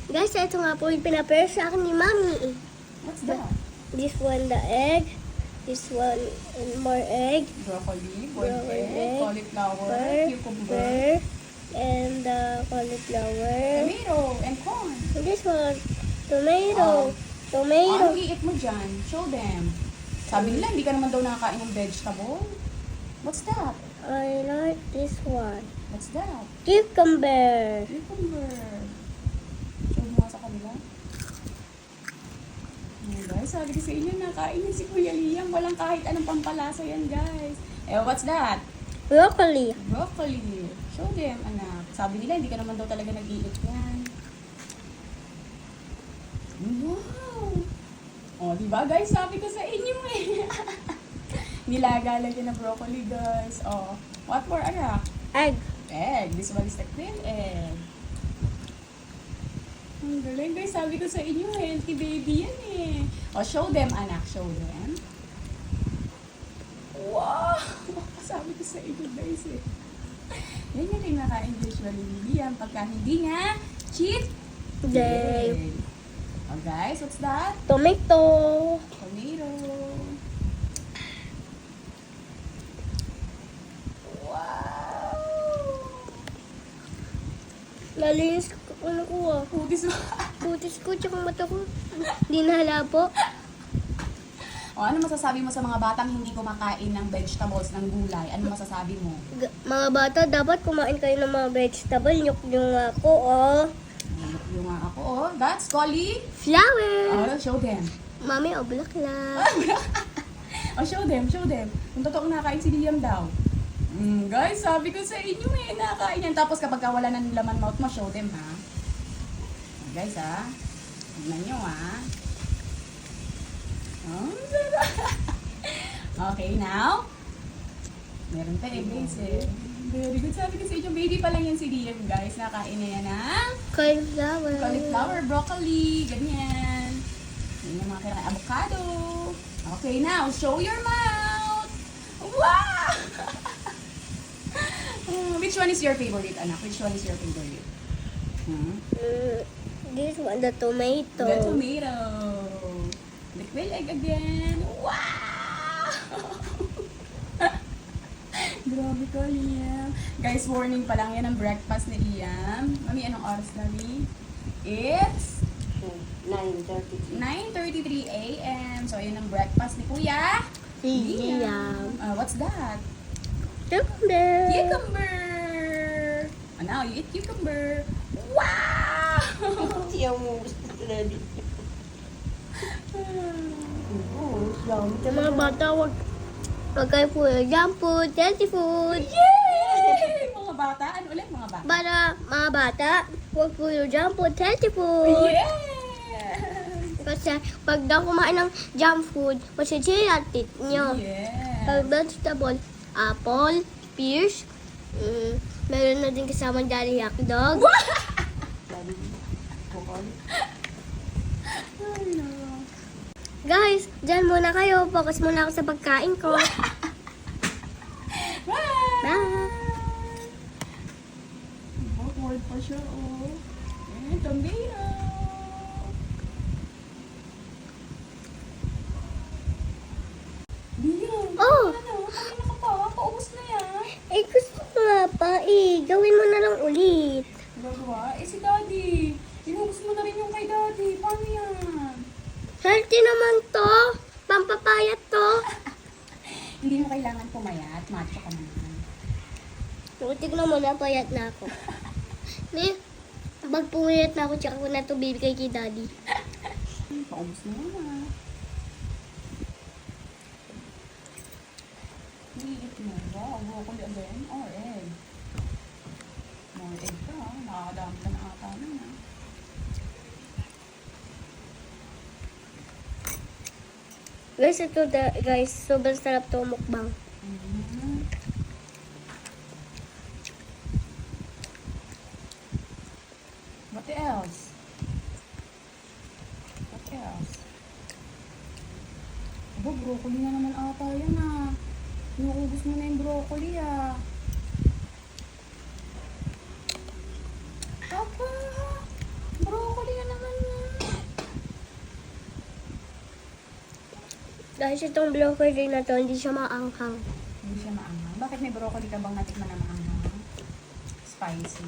Guys, ito nga po yung pinapare sa akin ni Mami. What's that? This one, the egg. This one, and more egg. Broccoli, boiled Broccoli, egg, cauliflower, cucumber, and the cauliflower. tomato, and corn. And this one, tomato. Tomato. Ano i-eat mo dyan? Show them. Sabi nila, hindi ka naman daw nakakain ng vegetable. What's that? I like this one. What's that? Cucumber. Cucumber. Show mo nga sa kanila. Ayan, guys, sabi ko sa inyo, nakain yan si Kuya Liam. Walang kahit anong pampalasa yan, guys. Eh, what's that? Broccoli. Broccoli. Show them, anak. Sabi nila, hindi ka naman daw talaga nag-iit yan. Wow! O, diba, guys? Sabi ko sa inyo eh. Nilaga lang yan na broccoli, guys. O, what more, anak? Egg. Egg. This one is the quail egg. Ang galing, guys. Sabi ko sa inyo, healthy baby yan eh. O, show them, anak. Show them. Wow! Sabi ko sa inyo, guys eh. Yan yung kinakain usually ni Liam pagka hindi nga cheat Day. O, guys, what's that? Tomato. Tomato. Wow! Nalinis ko ano ko ah. Putis mo. Putis ko tsaka mata ko. Hindi nahalabo. O, ano masasabi mo sa mga batang hindi kumakain ng vegetables, ng gulay? Ano masasabi mo? Mga bata, dapat kumain kayo ng mga vegetable. Nyok yung ako oh. Yung nga ako, oh. That's Flower. Oh, show them. Mami, oh, bulaklak. Oh, show them, show them. Kung totoong nakain si Liam daw. Guys, sabi ko sa inyo eh, nakain yan. Tapos kapag wala ng laman mouth mo, show them ha. Guys ha. Tignan nyo ha. Oh, okay, now. Meron pa eh, guys eh. Very good. Sabi ko sa inyo, baby pa lang yan si Liam, guys. Nakain na yan ng Cauliflower. cauliflower, broccoli, ganyan. Yan yung mga kailangan. Avocado. Okay, now, show your mouth. Wow! Which one is your favorite, anak? Which one is your favorite? This one, the tomato. The tomato. The quail egg again. Wow! Grabe ka, Liam. Guys, warning pa lang yan ang breakfast ni Liam. Mami, anong oras na, Mi? It's 9:33. 9:33 a.m. So, yun ang breakfast ni Kuya Liam. What's that? Cucumber. Cucumber! Oh, now, you eat cucumber. Wow! Siya mo gusto ready. Sa mga bata, wag kayo po junk food, healthy food. Yay! Mga bata, ano ulit mga bata? Para mga bata, wag po yung junk food, healthy food. Yeah! Kasi pag daw kumain ng junk food, masisira ang teeth nyo. Yeah! Pag vegetable, apple, pears, meron na din kasama Jolly Hotdog. Ay, no. Guys, dyan muna kayo. Focus muna ako sa pagkain ko. Bye! Bye! Backward pa siya, oh. And tomato! Liam, Oh! ano? Kanina ka pa. Paubos na yan. Eh, gusto ko nga pa eh. Gawin mo na lang ulit. Gagawa? Eh, si Daddy. Inubos mo na rin yung kay Daddy. Paano yan? Healthy naman to. Pampapayat to. Hindi mo kailangan pumayat. Macho ka naman. Tignan mo na, payat na ako. Eh, pag pumuyat na ako, tsaka ko na ito bibigay kay Daddy. Paubos na yan, ah. Iit mo. Wow, broccoli again. Or egg. More egg ka, ah. Nakakadami ka na ata na, ah. Guys, ito guys, sobrang sarap to mukbang. Mhm. What else? What else? Aba, broccoli na naman ata yan ah. Inuubos mo na yung broccoli ah. Aba, broccoli na Dahil sa itong broccoli na to, hindi siya maanghang. Hindi siya maanghang. Bakit may broccoli ka bang natikman na maanghang? Spicy.